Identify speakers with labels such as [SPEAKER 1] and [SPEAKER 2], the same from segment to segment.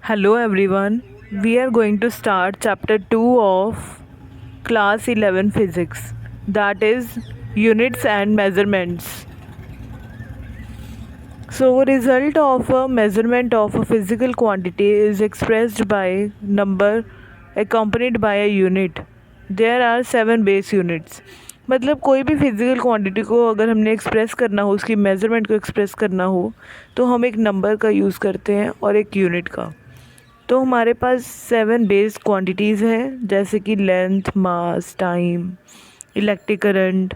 [SPEAKER 1] Hello everyone. We are going to start chapter 2 of class 11 physics, that is units and measurements. So result of a measurement of a physical quantity is expressed by number accompanied by a unit. There are 7 base units. मतलब कोई भी physical quantity को अगर हमने express करना हो, उसकी measurement को एक्सप्रेस करना हो, तो हम एक नंबर का यूज़ करते हैं और एक यूनिट का। तो हमारे पास 7 बेस क्वांटिटीज़ हैं, जैसे कि length, mass, time, electric current,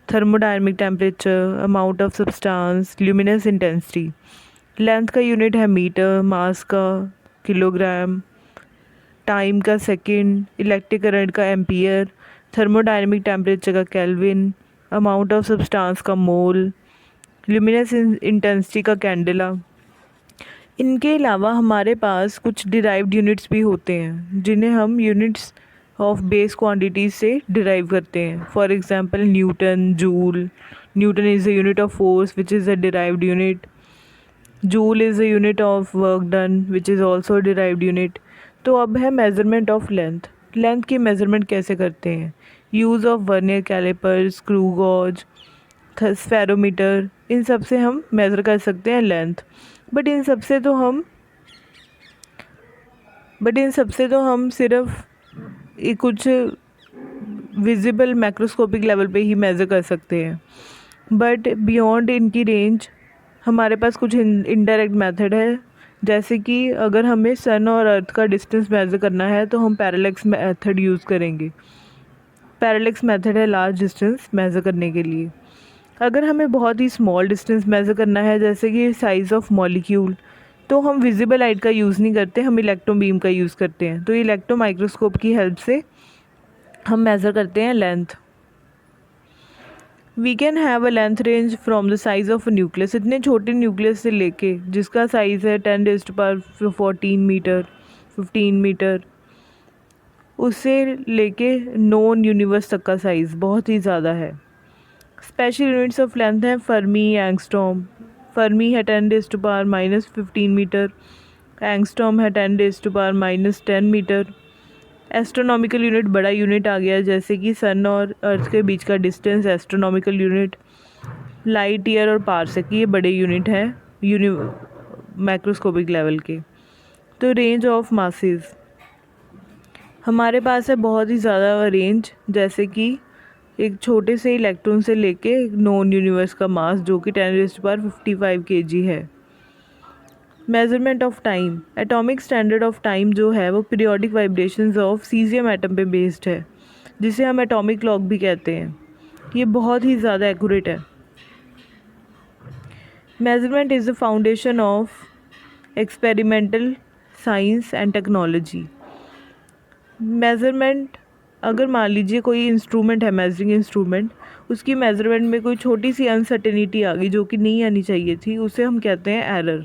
[SPEAKER 1] thermodynamic temperature, amount of substance, luminous intensity. Length का यूनिट है मीटर, मास का किलोग्राम, टाइम का सेकंड, इलेक्ट्रिक करंट का एम्पियर, थर्मोडायनेमिक टेम्परेचर का केल्विन, अमाउंट ऑफ सब्सटेंस का मोल, ल्यूमिनस इंटेंसिटी का कैंडेला। इनके अलावा हमारे पास कुछ डिराइव्ड यूनिट्स भी होते हैं, जिन्हें हम यूनिट्स ऑफ बेस क्वांटिटीज से डिराइव करते हैं। For example newton, joule. Newton is a unit of force which is a derived unit. Joule is a unit of work done which is also a derived unit. तो अब है measurement of length. Length की measurement कैसे करते हैं? Use of vernier caliper, screw gauge, spherometer, इन सब से हम मेज़र कर सकते हैं लेंथ। बट इन सबसे तो हम सिर्फ कुछ विजिबल मैक्रोस्कोपिक लेवल पे ही मेज़र कर सकते हैं। बट बियॉन्ड इनकी रेंज हमारे पास कुछ इनडायरेक्ट मेथड है, जैसे कि अगर हमें सन और अर्थ का डिस्टेंस मेज़र करना है तो हम पैरेलैक्स मेथड यूज़ करेंगे। पैरेलैक्स मेथड है लार्ज डिस्टेंस मेज़र करने के लिए। अगर हमें बहुत ही स्मॉल डिस्टेंस मेज़र करना है, जैसे कि साइज़ ऑफ मॉलिक्यूल, तो हम विजिबल लाइट का यूज़ नहीं करते, हम इलेक्ट्रॉन बीम का यूज़ करते हैं। तो इलेक्ट्रॉन माइक्रोस्कोप की हेल्प से हम मेज़र करते हैं length. We can have a length range from the size of nucleus. इतने छोटे न्यूक्लियस से लेके जिसका साइज़ है 10⁻14 मीटर, 15 मीटर, उससे लेके नॉन यूनिवर्स तक का साइज़ बहुत ही ज़्यादा है। स्पेशल यूनिट्स ऑफ लेंथ हैं फर्मी, एंगस्ट्रॉम। फर्मी है 10⁻−15 मीटर, एंगस्ट्रॉम है 10⁻−10 मीटर। एस्ट्रोनॉमिकल यूनिट बड़ा यूनिट आ गया, जैसे कि सन और अर्थ के बीच का distance astronomical unit. Light year और पारसेक, ये बड़े यूनिट हैं मैक्रोस्कोपिक लेवल के। तो रेंज ऑफ मासेस हमारे पास है बहुत ही ज़्यादा रेंज, जैसे कि एक छोटे से इलेक्ट्रॉन से लेके नॉन यूनिवर्स का मास, जो कि 10⁻55 kg है। Measurement of time. Atomic standard of time जो है वो periodic vibrations of caesium atom पे बेस्ड है, जिसे हम एटॉमिक क्लॉक भी कहते हैं। ये बहुत ही ज़्यादा एक्यूरेट है। Measurement is the foundation of experimental science and technology. Measurement, अगर मान लीजिए कोई इंस्ट्रूमेंट है, मेजरिंग इंस्ट्रूमेंट, उसकी मेज़रमेंट में कोई छोटी सी अनसर्टेनिटी आ गई जो कि नहीं आनी चाहिए थी, उसे हम कहते हैं एरर।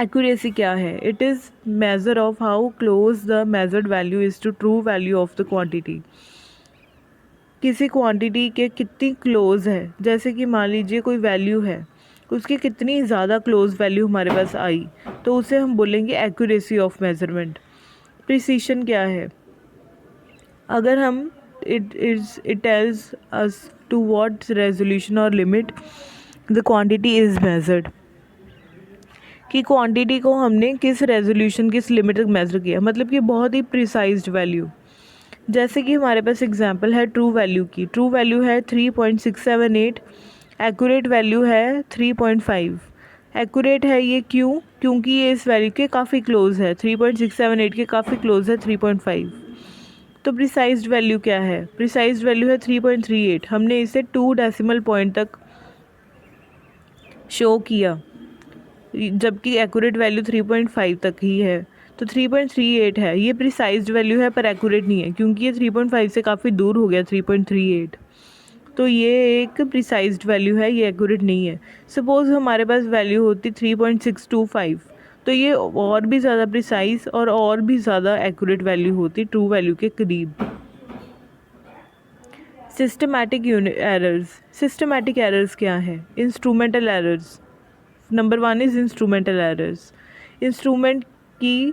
[SPEAKER 1] एक्यूरेसी क्या है? It is measure of how close the measured value is to true value of the quantity. किसी क्वांटिटी के कितनी क्लोज है, जैसे कि मान लीजिए कोई वैल्यू है, उसकी कितनी ज़्यादा क्लोज वैल्यू हमारे पास आई, तो उसे हम बोलेंगे एक्यूरेसी ऑफ मेजरमेंट। प्रिसीशन क्या है? अगर हम it tells us to what resolution or limit the quantity is measured, कि क्वांटिटी को हमने किस रेजोल्यूशन, किस लिमिट तक मेज़र किया, मतलब कि बहुत ही प्रिसाइज्ड वैल्यू। जैसे कि हमारे पास एग्जांपल है ट्रू वैल्यू की। ट्रू वैल्यू है 3.678, एक्यूरेट वैल्यू है 3.5। एक्यूरेट है ये क्योंकि ये इस वैल्यू के काफ़ी क्लोज है, 3.678 के काफ़ी क्लोज है 3.5। तो प्रिसाइज्ड वैल्यू क्या है? प्रिसाइज्ड वैल्यू है 3.38। हमने इसे 2 डेसिमल पॉइंट तक शो किया, जबकि एक्यूरेट वैल्यू 3.5 तक ही है। तो 3.38 है, ये प्रिसाइज्ड वैल्यू है पर एक्यूरेट नहीं है, क्योंकि ये 3.5 से काफ़ी दूर हो गया 3.38। तो ये एक प्रिसाइज्ड वैल्यू है, ये एक्यूरेट नहीं है। सपोज़ हमारे पास वैल्यू होती 3.625, तो ये और भी ज़्यादा प्रिसाइज और भी ज़्यादा एक्यूरेट वैल्यू होती, ट्रू वैल्यू के करीब। Systematic errors. सिस्टमैटिक एरर्स क्या है? Instrumental errors. Number 1 is instrumental errors. Instrument की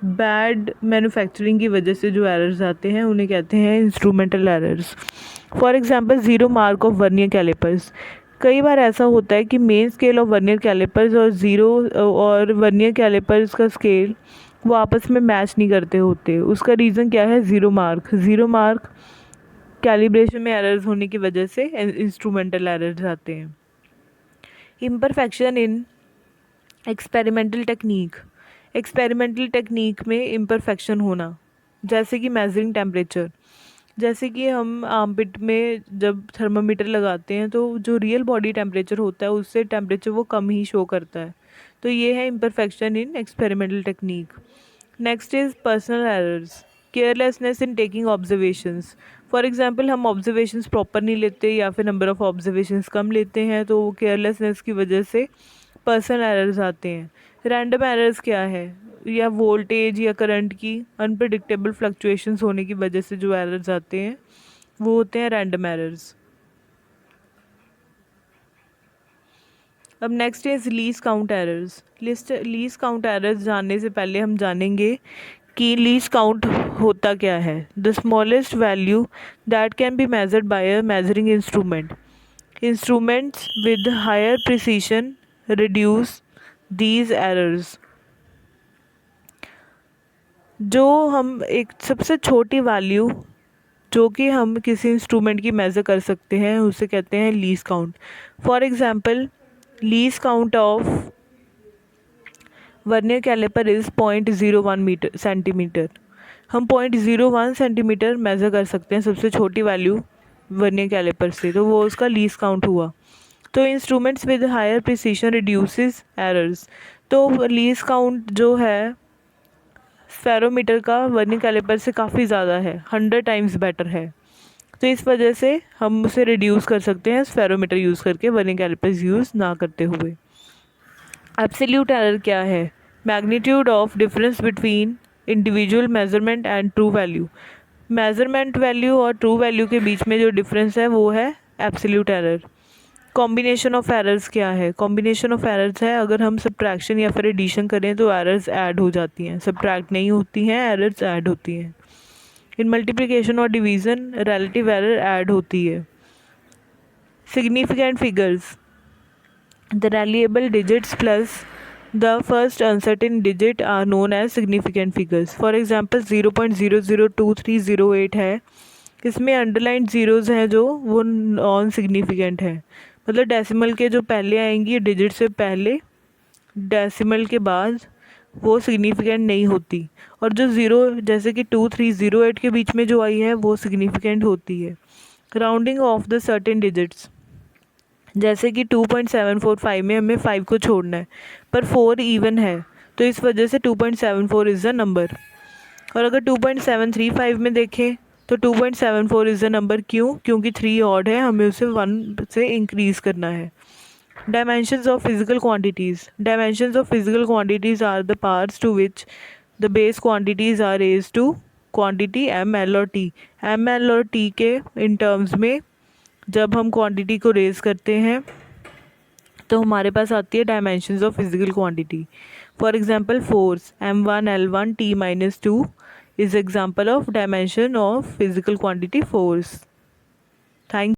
[SPEAKER 1] बैड मैन्युफैक्चरिंग की वजह से जो एरर्स आते हैं उन्हें कहते हैं instrumental errors. For example 0 mark of vernier calipers. कई बार ऐसा होता है कि main scale of vernier calipers और वर्नियर कैलिपर्स का स्केल वो आपस में मैच नहीं करते होते। उसका रीज़न क्या है? 0 मार्क कैलिब्रेशन में एरर्स होने की वजह से इंस्ट्रूमेंटल एरर्स आते हैं। Imperfection in experimental technique. Experimental technique में इम्परफेक्शन होना, जैसे कि मेजरिंग टेम्परेचर। जैसे कि हम आर्मपिट में जब थर्मामीटर लगाते हैं तो जो रियल बॉडी टेम्परेचर होता है उससे टेम्परेचर वो कम ही शो करता है। तो ये है imperfection in experimental technique. Next is personal errors. Carelessness in taking observations. For example हम ऑब्जर्वेशंस प्रॉपर नहीं लेते या फिर नंबर ऑफ़ ऑब्जर्वेशंस कम लेते हैं, तो केयरलेसनेस की वजह से पर्सनल एरर्स आते हैं। रैंडम एरर्स क्या है? या वोल्टेज या करंट की अनप्रेडिक्टेबल फ्लक्चुएशंस होने की वजह से जो एरर्स आते हैं वो होते हैं रैंडम एरर्स। अब next is least count errors. Least count errors जानने से पहले हम जानेंगे कि लीस्ट काउंट होता क्या है। The smallest value that can be measured by a measuring instrument. Instruments with higher precision reduce these errors. जो हम एक सबसे छोटी वैल्यू जो कि हम किसी इंस्ट्रूमेंट की मेज़र कर सकते हैं उसे कहते हैं least count. For example least count of vernier caliper is 0.01 centimetre. हम 0.01 सेंटीमीटर मेज़र कर सकते हैं सबसे छोटी वैल्यू वर्नियर कैलिपर से, तो वो उसका लीस्ट काउंट हुआ। तो instruments with higher precision reduces errors. तो लीस्ट काउंट जो है स्फेरोमीटर का वर्नियर कैलिपर से काफ़ी ज़्यादा है, 100 टाइम्स बेटर है। तो इस वजह से हम उसे रिड्यूस कर सकते हैं स्फेरोमीटर यूज़ करके, वर्नियर कैलिपर्स यूज़ ना करते हुए। एब्सोल्यूट एरर क्या है? Magnitude of difference between individual measurement and true value. Measurement value और ट्रू वैल्यू के बीच में जो डिफरेंस है वो है absolute error. Combination of errors क्या है? कॉम्बिनेशन ऑफ एरर्स है अगर हम सब्ट्रैक्शन या फिर एडिशन करें तो एरर्स ऐड हो जाती हैं, सब्ट्रैक्ट नहीं होती हैं, एरर्स ऐड होती हैं। इन मल्टीप्लिकेशन और डिवीज़न रिलेटिव एरर ऐड होती है। Significant figures. The reliable digits plus the first uncertain digit are known as significant figures. For example 0.002308 है, इसमें अंडरलाइन ज़ीरोज़ हैं जो वो नॉन सिग्निफिकेंट है। मतलब डेसिमल के जो पहले आएंगी डिजिट से पहले, डेसिमल के बाद वो सिग्निफिकेंट नहीं होती। और जो ज़ीरो जैसे कि 2308 के बीच में जो आई है वो सिग्निफिकेंट होती है। Rounding off the certain digits, जैसे कि 2.745 में हमें 5 को छोड़ना है पर 4 इवन है, तो इस वजह से 2.74 इज़ द नंबर। और अगर 2.735 में देखें तो 2.74 इज़ द नंबर। क्यों? क्योंकि 3 ऑड है, हमें उसे 1 से इंक्रीज़ करना है। Dimensions of physical quantities. Dimensions of physical quantities are the parts to which the base quantities are raised to quantity M L और टी। एम एल और टी के इन टर्म्स में जब हम क्वांटिटी को रेज करते हैं तो हमारे पास आती है dimensions of physical quantity. For example force m1 l1 t-2 is example of dimension of physical quantity force. Thank